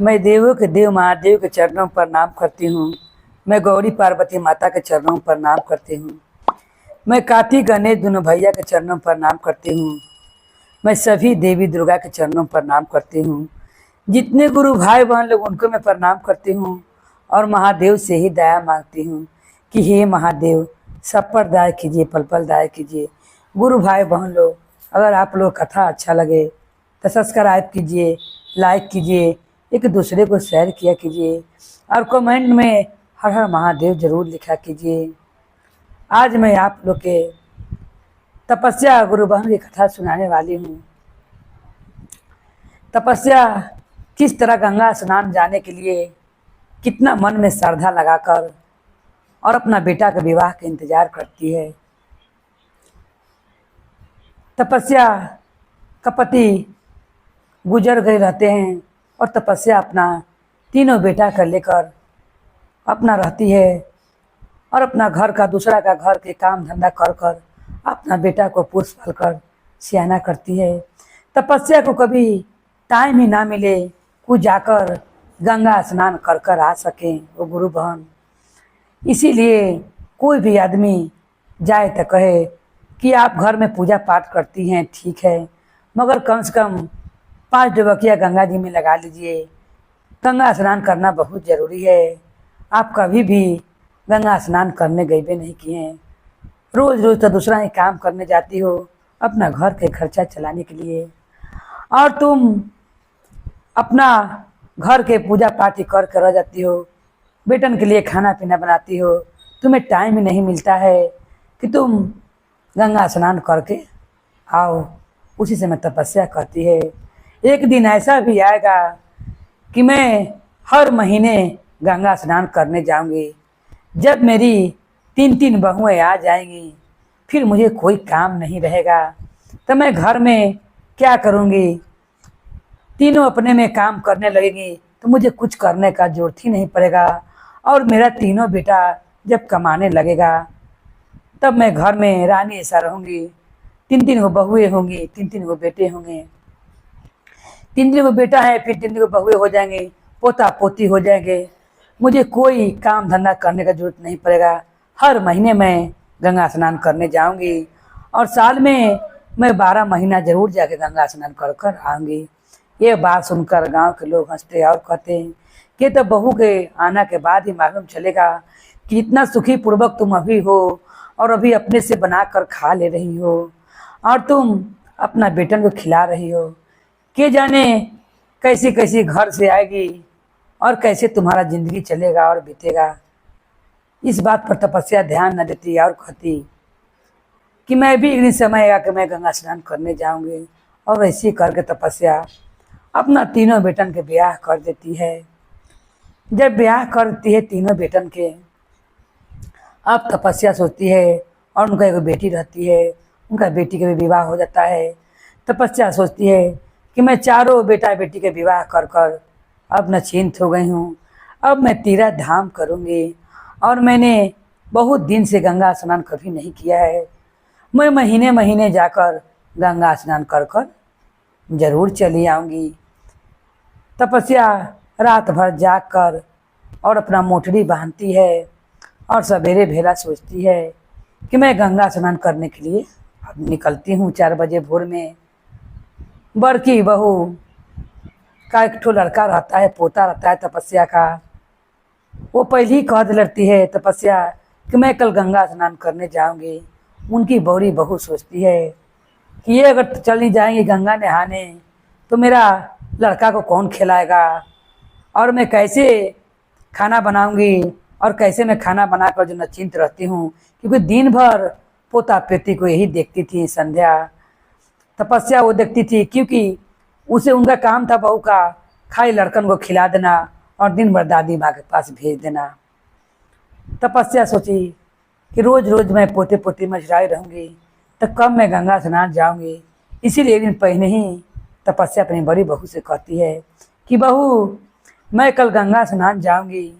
मैं देवों के देव महादेव के चरणों पर प्रणाम करती हूँ। मैं गौरी पार्वती माता के चरणों पर प्रणाम करती हूँ। मैं कार्तिक गणेश दोनों भैया के चरणों पर प्रणाम करती हूँ। मैं सभी देवी दुर्गा के चरणों पर प्रणाम करती हूँ। जितने गुरु भाई बहन लोग उनको मैं प्रणाम करती हूँ और महादेव से ही दया मांगती हूँ कि हे महादेव सब पर दया कीजिए, पल पल दया कीजिए। गुरु भाई बहन लोग, अगर आप लोग कथा अच्छा लगे तो सब्सक्राइब कीजिए, लाइक कीजिए, एक दूसरे को शेयर किया कीजिए और कमेंट में हर हर महादेव जरूर लिखा कीजिए। आज मैं आप लोग के तपस्या गुरु बहन की कथा सुनाने वाली हूँ। तपस्या किस तरह गंगा स्नान जाने के लिए कितना मन में श्रद्धा लगाकर और अपना बेटा के विवाह का इंतजार करती है। तपस्या का पति गुजर गए रहते हैं और तपस्या अपना तीनों बेटा कर लेकर अपना रहती है और अपना घर का दूसरा का घर के काम धंधा कर कर अपना बेटा को पोस पाल कर सियाना करती है। तपस्या को कभी टाइम ही ना मिले कुछ जाकर गंगा स्नान कर कर आ सकें वो गुरु बहन। इसीलिए कोई भी आदमी जाए तो कहे कि आप घर में पूजा पाठ करती हैं, ठीक है, मगर कम से कम 5 डुबकिया गंगा जी में लगा लीजिए। गंगा स्नान करना बहुत ज़रूरी है। आप कभी भी गंगा स्नान करने गए भी नहीं किए हैं। रोज़ रोज़ तो दूसरा ही काम करने जाती हो अपना घर के खर्चा चलाने के लिए, और तुम अपना घर के पूजा पाठ ही कर रह जाती हो। बेटन के लिए खाना पीना बनाती हो, तुम्हें टाइम ही नहीं मिलता है कि तुम गंगा स्नान करके आओ। उसी से मैं तपस्या करती है। एक दिन ऐसा भी आएगा कि मैं हर महीने गंगा स्नान करने जाऊंगी। जब मेरी 3 बहुएं आ जाएंगी फिर मुझे कोई काम नहीं रहेगा, तो मैं घर में क्या करूंगी। तीनों अपने में काम करने लगेंगी तो मुझे कुछ करने का जरूरत ही नहीं पड़ेगा। और मेरा तीनों बेटा जब कमाने लगेगा तब मैं घर में रानी ऐसा रहूँगी। 3 गो बहुएं होंगी, 3 गो बेटे होंगे। 3 गो बेटा है, फिर 3 गो बहुएं हो जाएंगे, पोता पोती हो जाएंगे। मुझे कोई काम धंधा करने का जरूरत नहीं पड़ेगा। हर महीने मैं गंगा स्नान करने जाऊंगी और साल में मैं 12 महीना जरूर जाके गंगा स्नान कर कर आऊँगी। ये बात सुनकर गांव के लोग हंसते और कहते हैं कि तो बहू के आना के बाद ही मालूम चलेगा कि इतना सुखी पूर्वक तुम अभी हो और अभी अपने से बना कर खा ले रही हो और तुम अपना बेटन को खिला रही हो। के जाने कैसी कैसी घर से आएगी और कैसे तुम्हारा ज़िंदगी चलेगा और बीतेगा। इस बात पर तपस्या ध्यान न देती और कहती कि मैं भी एक दिन समय आएगा कि मैं गंगा स्नान करने जाऊंगी। और ऐसे करके तपस्या अपना तीनों बेटन के ब्याह कर देती है। जब ब्याह करती है तीनों बेटन के, अब तपस्या सोचती है, और उनका एक बेटी रहती है, उनका बेटी का भी विवाह हो जाता है। तपस्या सोचती है कि मैं चारों बेटा बेटी के विवाह कर कर अब निश्चिंत हो गई हूँ। अब मैं तीर्थ धाम करूँगी और मैंने बहुत दिन से गंगा स्नान कभी नहीं किया है। मैं महीने महीने जाकर गंगा स्नान कर कर जरूर चली आऊँगी। तपस्या रात भर जाग कर और अपना मोटड़ी बांधती है और सवेरे भेला सोचती है कि मैं गंगा स्नान करने के लिए अब निकलती हूँ 4 बजे भोर में। बड़की बहू का एक ठो लड़का रहता है, पोता रहता है तपस्या का। वो पहले ही कह लड़ती है तपस्या कि मैं कल गंगा स्नान करने जाऊंगी। उनकी बड़ी बहू सोचती है कि ये अगर चली जाएंगी गंगा नहाने तो मेरा लड़का को कौन खिलाएगा और मैं कैसे खाना बनाऊंगी और कैसे मैं खाना बनाकर जो निश्चिंत रहती हूँ, क्योंकि दिन भर पोता पोती को यही देखती थी। संध्या तपस्या वो देखती थी क्योंकि उसे उनका काम था बहू का खाली लड़कन को खिला देना और दिन भर दादी माँ के पास भेज देना। तपस्या सोची कि रोज़ रोज़ मैं पोते पोती मचराई रहूँगी तो कब मैं गंगा स्नान जाऊँगी। इसीलिए एक दिन पहले ही तपस्या अपनी बड़ी बहू से कहती है कि बहू मैं कल गंगा स्नान जाऊँगी,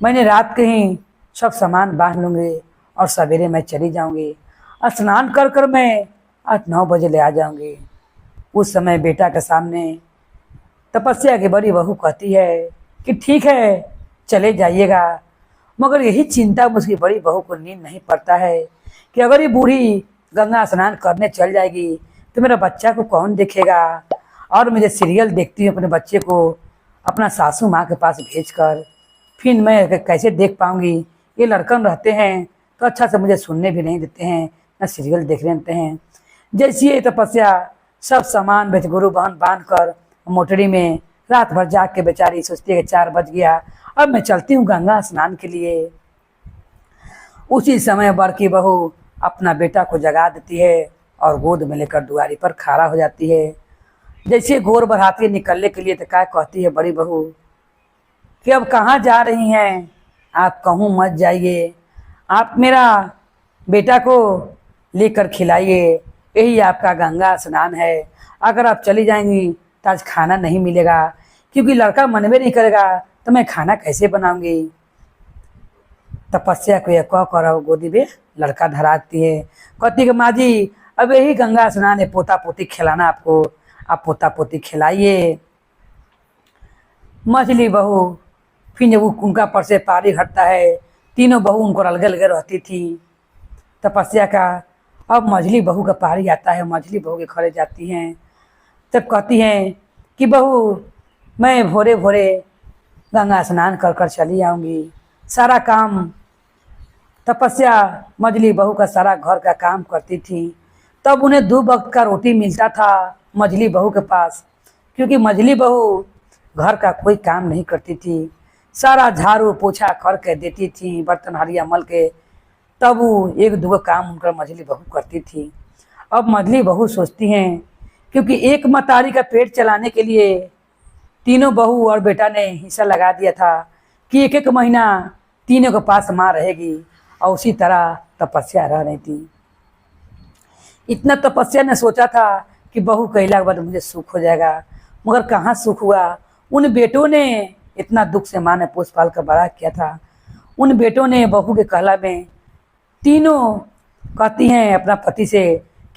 मैंने रात के ही सब सामान बांध लूँगी और सवेरे मैं चली जाऊँगी। स्नान कर कर मैं 8-9 बजे ले आ जाऊँगी। उस समय बेटा के सामने तपस्या की बड़ी बहू कहती है कि ठीक है चले जाइएगा, मगर यही चिंता मुझकी बड़ी बहू को नींद नहीं पड़ता है कि अगर ये बूढ़ी गंगा स्नान करने चल जाएगी तो मेरा बच्चा को कौन देखेगा। और मुझे सीरियल देखती हूँ अपने बच्चे को अपना सासू माँ के पास भेजकर, फिर मैं कैसे देख पाऊँगी। ये लड़कन रहते हैं तो अच्छा से मुझे सुनने भी नहीं देते हैं, न सीरियल देखने देते हैं। जैसी ये तपस्या सब सामान बेच गुरु बहन बांध कर मोटरी में रात भर जाग के बेचारी सोचती है कि 4 बज गया, अब मैं चलती हूँ गंगा स्नान के लिए। उसी समय बड़की बहू अपना बेटा को जगा देती है और गोद में लेकर दुआरी पर खड़ा हो जाती है। जैसे गोर बढ़ाती है निकलने के लिए तो क्या कहती है बड़ी बहू कि अब कहाँ जा रही हैं, आप कहूँ मत जाइए, आप मेरा बेटा को लेकर खिलाइए, यही आपका गंगा स्नान है। अगर आप चली जाएंगी तो आज खाना नहीं मिलेगा, क्योंकि लड़का मन में नहीं करेगा तो मैं खाना कैसे बनाऊंगी। तपस्या को यह कह कर गोदी में लड़का धराती है। कहती कि माँ जी अब यही गंगा स्नान है, पोता पोती खिलाना आपको, आप पोता पोती खिलाइए। मछली बहू फिर जब उनका पर से पारी हटता है, तीनों बहू उनको अलग अलग रहती थी तपस्या का। अब मछली बहू का पारी आता है, मछली बहू के खड़े जाती हैं, तब कहती हैं कि बहू मैं भोरे भोरे गंगा स्नान कर कर चली आऊँगी। सारा काम तपस्या मछली बहू का सारा घर का काम करती थी। तब उन्हें 2 वक्त का रोटी मिलता था मछली बहू के पास, क्योंकि मछली बहू घर का कोई काम नहीं करती थी, सारा झाड़ू पोछा करके देती थी, बर्तन हरिया मल के, तब वो 1-2 काम उनका मछली बहू करती थी। अब मछली बहू सोचती हैं, क्योंकि एक मतारी का पेट चलाने के लिए तीनों बहू और बेटा ने हिस्सा लगा दिया था कि 1-1 महीना तीनों के पास माँ रहेगी, और उसी तरह तपस्या रह रही थी। इतना तपस्या ने सोचा था कि बहू कहला के बाद मुझे सुख हो जाएगा, मगर कहाँ सुख हुआ। उन बेटों ने इतना दुख से माँ ने पोस पाल कर बड़ा किया था। उन बेटों ने बहू के कहला में तीनों कहती हैं अपना पति से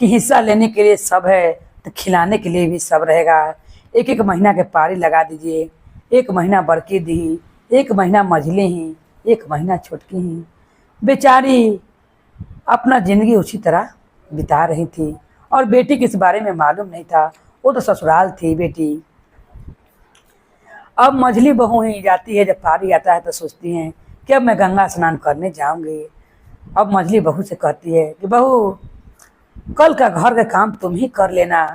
कि हिस्सा लेने के लिए सब है तो खिलाने के लिए भी सब रहेगा। 1-1 महीना के पारी लगा दीजिए, 1 महीना बड़की दी, 1 महीना मझली ही, 1 महीना छोटकी ही। बेचारी अपना जिंदगी उसी तरह बिता रही थी, और बेटी के इस बारे में मालूम नहीं था, वो तो ससुराल थी बेटी। अब मझली बहू ही जाती है, जब पारी आता है तो सोचती हैं कि अब मैं गंगा स्नान करने जाऊंगी। अब मझली बहू से कहती है कि बहू कल का घर का काम तुम ही कर लेना,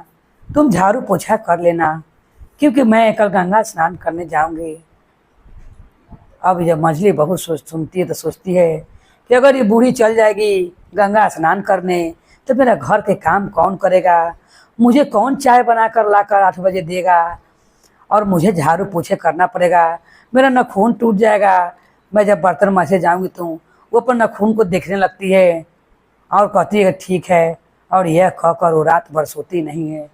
तुम झाड़ू पोछा कर लेना, क्योंकि मैं कल गंगा स्नान करने जाऊंगी। अब जब मझली बहू सुनती है तो सोचती है कि अगर ये बूढ़ी चल जाएगी गंगा स्नान करने तो मेरा घर के काम कौन करेगा, मुझे कौन चाय बनाकर लाकर 8 बजे देगा, और मुझे झाड़ू पोछे करना पड़ेगा, मेरा नाखून टूट जाएगा। मैं जब बर्तन मांजे जाऊंगी तो वो अपन नाखून को देखने लगती है और कहती है ठीक है, और यह कहकर वो रात भर सोती नहीं है।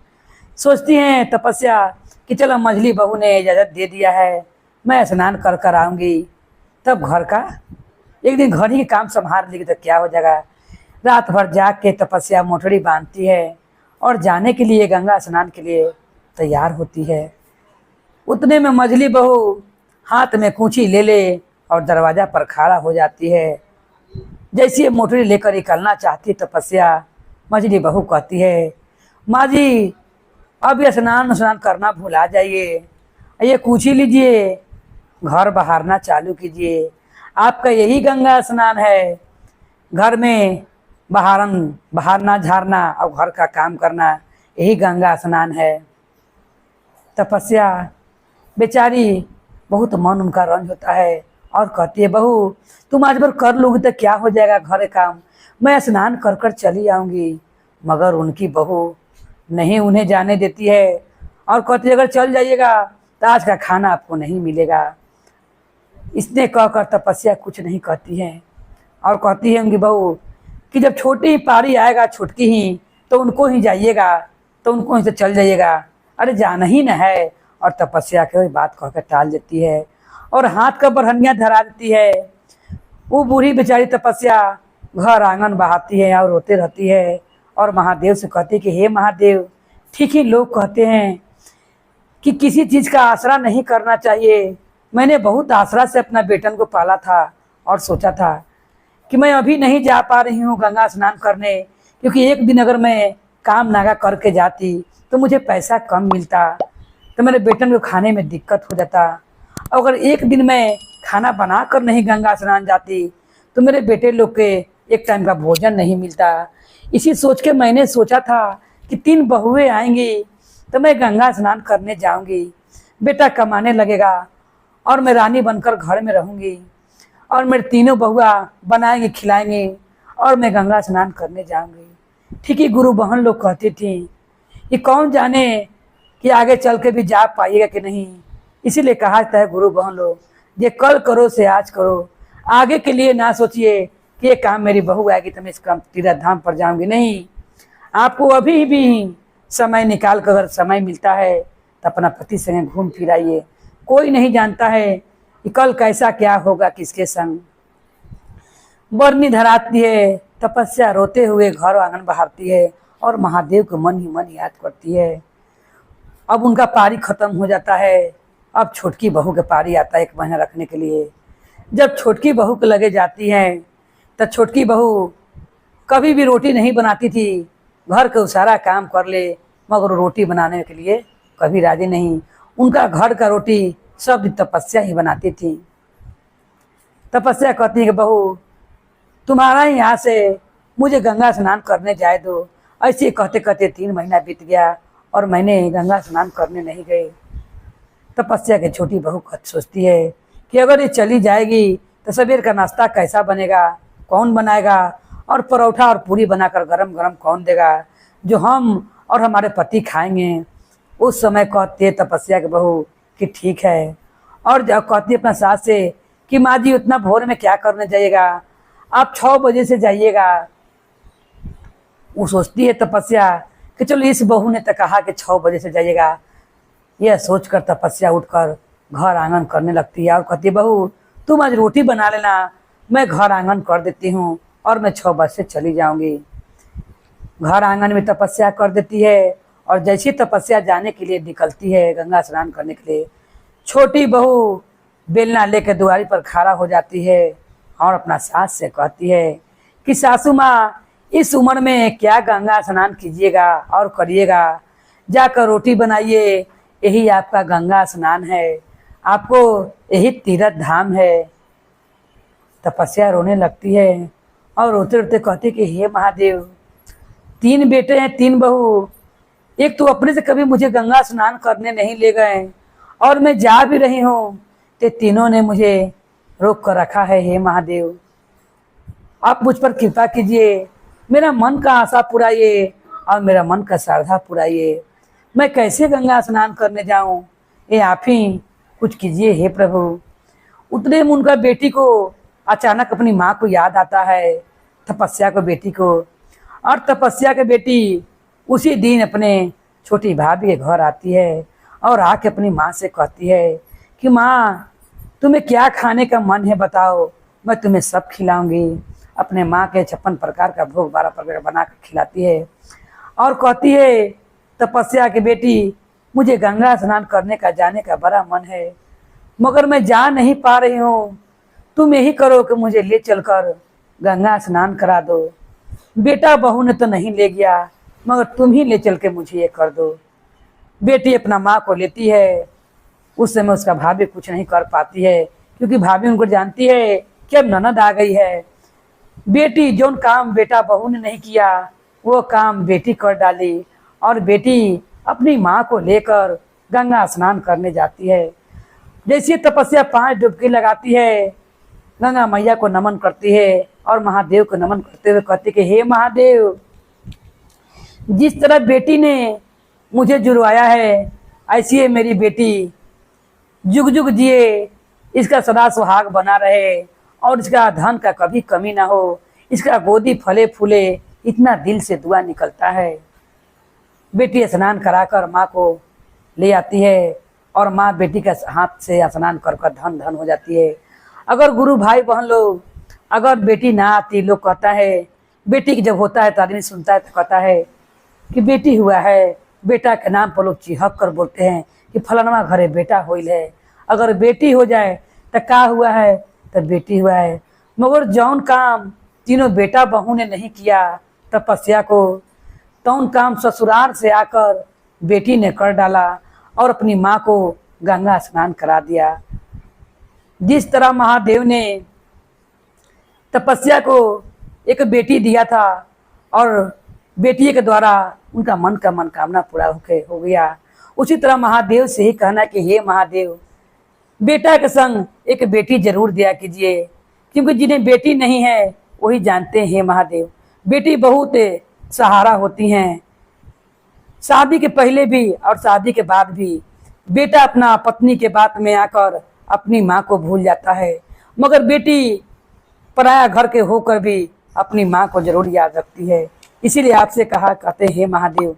सोचती हैं तपस्या कि चलो मझली बहू ने इजाज़त दे दिया है, मैं स्नान कर कर आऊँगी, तब घर का एक दिन घर ही काम संभाल लेगी तो क्या हो जाएगा। रात भर जाग के तपस्या मोटड़ी बांधती है और जाने के लिए गंगा स्नान के लिए तैयार होती है। उतने में मझली बहू हाथ में कूंची ले ले और दरवाज़ा पर खड़ा हो जाती है। जैसे ये मोटरी लेकर निकलना चाहती तपस्या, मझली बहू कहती है माँ जी अब ये स्नान करना भुला जाइए, ये कूंची लीजिए, घर बहारना चालू कीजिए, आपका यही गंगा स्नान है। घर में बहारना झाड़ना और घर का काम करना, यही गंगा स्नान है। तपस्या बेचारी बहुत मन उनका रंज होता है और कहती है बहू तुम आज भर कर लोगी तो क्या हो जाएगा घर काम, मैं स्नान कर कर चली आऊँगी। मगर उनकी बहू नहीं उन्हें जाने देती है और कहती है अगर चल जाइएगा तो आज का खाना आपको नहीं मिलेगा। इसने कहकर तपस्या कुछ नहीं कहती है और कहती है उनकी बहू कि जब छोटी ही पारी आएगा छुटकी ही तो उनको ही जाइएगा, तो उनको ही से चल जाइएगा, अरे जाना ही न है। और तपस्या के वही बात कहकर टाल देती है और हाथ का बरहनिया धरा देती है। वो बूढ़ी बेचारी तपस्या घर आंगन बहाती है और रोते रहती है और महादेव से कहती है कि हे महादेव, ठीक ही लोग कहते हैं कि किसी चीज़ का आसरा नहीं करना चाहिए। मैंने बहुत आसरा से अपना बेटन को पाला था और सोचा था कि मैं अभी नहीं जा पा रही हूँ गंगा स्नान करने, क्योंकि एक दिन अगर मैं काम नागा करके जाती तो मुझे पैसा कम मिलता, तो मेरे बेटन को खाने में दिक्कत हो जाता। अगर एक दिन मैं खाना बना कर नहीं गंगा स्नान जाती तो मेरे बेटे लोग के एक टाइम का भोजन नहीं मिलता। इसी सोच के मैंने सोचा था कि 3 बहुएं आएंगी तो मैं गंगा स्नान करने जाऊंगी, बेटा कमाने लगेगा और मैं रानी बनकर घर में रहूंगी और मेरे तीनों बहुआ बनाएंगे खिलाएंगे और मैं गंगा स्नान करने जाऊंगी। ठीक ही गुरु बहन लोग कहती थी, ये कौन जाने कि आगे चल के भी जा पाइएगा कि नहीं। इसीलिए कहा जाता है गुरु बहन लोग, ये कल करो से आज करो, आगे के लिए ना सोचिए कि ये काम मेरी बहू आएगी तो मैं इस काम तीर्थ धाम पर जाऊंगी। नहीं, आपको अभी भी समय निकाल कर अगर समय मिलता है तो अपना पति संग घूम फिर आइए। कोई नहीं जानता है कि कल कैसा क्या होगा किसके संग। बरनी धराती है, तपस्या रोते हुए घर आंगन बहारती है और महादेव को मन ही मन याद करती है। अब उनका पारी खत्म हो जाता है, अब छोटकी बहू के पारी आता है 1 महीना रखने के लिए। जब छोटकी बहू के लगे जाती है तो छोटकी बहू कभी भी रोटी नहीं बनाती थी, घर का सारा काम कर ले मगर रोटी बनाने के लिए कभी राजी नहीं। उनका घर का रोटी सब दिन तपस्या ही बनाती थी। तपस्या कहती है कि बहू तुम्हारा ही यहाँ से मुझे गंगा स्नान करने जाए दो। ऐसे कहते कहते 3 महीना बीत गया और मैंने गंगा स्नान करने नहीं गई। तपस्या के छोटी बहू सोचती है कि अगर ये चली जाएगी तो सवेर का नाश्ता कैसा बनेगा, कौन बनाएगा, और परोठा और पूरी बनाकर गरम गरम कौन देगा जो हम और हमारे पति खाएंगे। उस समय कहती है तपस्या के बहू कि ठीक है, और जब कहती है अपना सास से कि माँ जी उतना भोर में क्या करने जाइएगा, आप 6 बजे से जाइएगा। वो सोचती है तपस्या कि चलो इस बहू ने तो कहा कि 6 बजे से जाइएगा। यह सोचकर तपस्या उठकर घर आंगन करने लगती है और कहती है बहू तुम आज रोटी बना लेना, मैं घर आंगन कर देती हूँ और मैं 6 बजे से चली जाऊंगी। घर आंगन में तपस्या कर देती है और जैसी तपस्या जाने के लिए निकलती है गंगा स्नान करने के लिए, छोटी बहू बेलना लेकर दुआरी पर खड़ा हो जाती है और अपना सास से कहती है कि सासू माँ इस उम्र में क्या गंगा स्नान कीजिएगा और करिएगा, जाकर रोटी बनाइए, यही आपका गंगा स्नान है, आपको यही तीर्थ धाम है। तपस्या रोने लगती है और रोते रोते कहती कि हे महादेव 3 बेटे हैं 3 बहू, एक तो अपने से कभी मुझे गंगा स्नान करने नहीं ले गए और मैं जा भी रही हूँ तो तीनों ने मुझे रोक कर रखा है। हे महादेव आप मुझ पर कृपा कीजिए, मेरा मन का आशा पुराइए और मेरा मन का श्रद्धा पुराइए। मैं कैसे गंगा स्नान करने जाऊं, ये आप ही कुछ कीजिए हे प्रभु। उतने में उनका बेटी को अचानक अपनी माँ को याद आता है, तपस्या को बेटी को, और तपस्या के बेटी उसी दिन अपने छोटी भाभी के घर आती है और आके अपनी माँ से कहती है कि माँ तुम्हें क्या खाने का मन है बताओ, मैं तुम्हें सब खिलाऊंगी। अपने माँ के 56 प्रकार का भोग 12 प्रकार बना कर खिलाती है और कहती है तपस्या की बेटी मुझे गंगा स्नान करने का जाने का बड़ा मन है मगर मैं जा नहीं पा रही हूँ, तुम यही करो कि मुझे ले चलकर गंगा स्नान करा दो। बेटा बहू ने तो नहीं ले गया मगर तुम ही ले चल के मुझे ये कर दो। बेटी अपना माँ को लेती है। उस समय उसका भाभी कुछ नहीं कर पाती है क्योंकि भाभी उनको जानती है कि अब ननद आ गई है। बेटी जो काम बेटा बहू ने नहीं किया वो काम बेटी कर डाली और बेटी अपनी माँ को लेकर गंगा स्नान करने जाती है। जैसी तपस्या 5 डुबकी लगाती है, गंगा मैया को नमन करती है और महादेव को नमन करते हुए कहती कि हे महादेव जिस तरह बेटी ने मुझे जुड़वाया है ऐसी है मेरी बेटी, जुग जुग जिए, इसका सदा सुहाग बना रहे और इसका धन का कभी कमी ना हो, इसका गोदी फले फूले, इतना दिल से दुआ निकलता है। बेटी स्नान कराकर माँ को ले आती है और माँ बेटी के हाथ से स्नान कर कर धन धन हो जाती है। अगर गुरु भाई बहन लोग अगर बेटी ना आती, लोग कहता है बेटी की जब होता है तो आदमी सुनता है तो कहता है कि बेटी हुआ है, बेटा के नाम पर लोग चिढ़क कर बोलते हैं कि फलाना घरे बेटा होइल है, अगर बेटी हो जाए तो का हुआ है, तो बेटी हुआ है। मगर जौन काम तीनों बेटा बहू ने नहीं किया तपस्या को, तौन काम ससुराल से आकर बेटी ने कर डाला और अपनी माँ को गंगा स्नान करा दिया। जिस तरह महादेव ने तपस्या को एक बेटी दिया था और बेटी के द्वारा उनका मन का मनोकामना पूरा हो गया, उसी तरह महादेव से ही कहना कि हे महादेव, बेटा के संग एक बेटी जरूर दिया कीजिए, क्योंकि जिन्हें बेटी नहीं है वही जानते हैं महादेव, बेटी बहुत सहारा होती हैं। शादी के पहले भी और शादी के बाद भी बेटा अपना पत्नी के बात में आकर अपनी माँ को भूल जाता है, मगर बेटी पराया घर के होकर भी अपनी माँ को जरूर याद रखती है। इसीलिए आपसे कहते हैं महादेव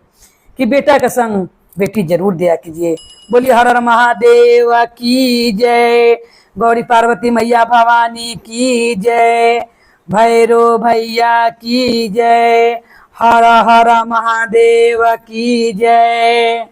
कि बेटा के संग बेटी जरूर दिया कीजिए। बोलिए हर हर महादेव की जय, गौरी पार्वती मैया भवानी की जय, भैरो भैया की जय, हर हर महादेव की जय।